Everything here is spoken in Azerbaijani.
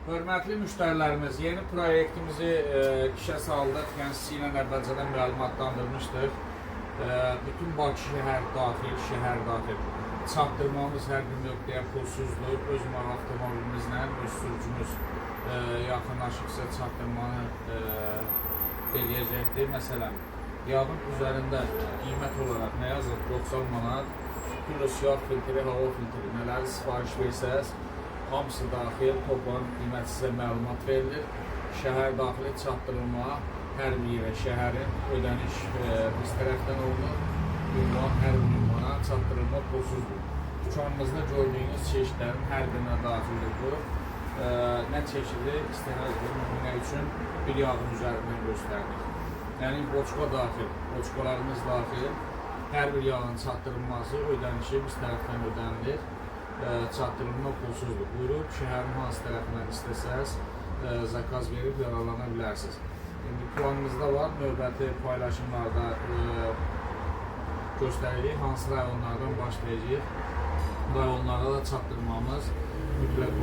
Hörmətli müştərilərimiz, yeni proyektimizi işə saldıq. Yəni sizinlə əvvəlcədən məlumatlandırmışdıq. Bütün Bakı şəhər daxil çatdırmamız hər bir nöqtəyə pulsuzdur. Öz avtomobilimizlə, öz sürücümüz yaxınlaşıqsa çatdırmanı eləyəcəkdir. Məsələn, yağın üzərində qiymət olaraq nə yazılır? 90 manat, kilos yağ filtri, hava filtri, nələri sifariş versəz, hamısı daxil, toplam qiymət sizə məlumat verilir. Şəhər daxili çatdırılma, hər bir yerə şəhərin ödəniş biz tərəfdən olunur. Ünvan hər bir ünvana çatdırılma pulsuzdur. Dükanımızda gördüyünüz çeşidlərin hər birinə daxildir bu. Nə çeşidi istənilən nümunə üçün bir yağın üzərindən göstərilir. Yəni boçka daxil, boçkalarımız daxil, hər bir yağın çatdırılması, ödənişi biz tərəfdən ödənilir. Çatdırılma pulsuzdur. Buyurub şəhərin hansı tərəfindən istəsəz zakaz verib yararlana bilərsiniz. İndi planımızda var, növbəti paylaşımlarda göstəririk, hansı rayonlardan başlayacaq. Rayonlara da çatdırmamız mütləq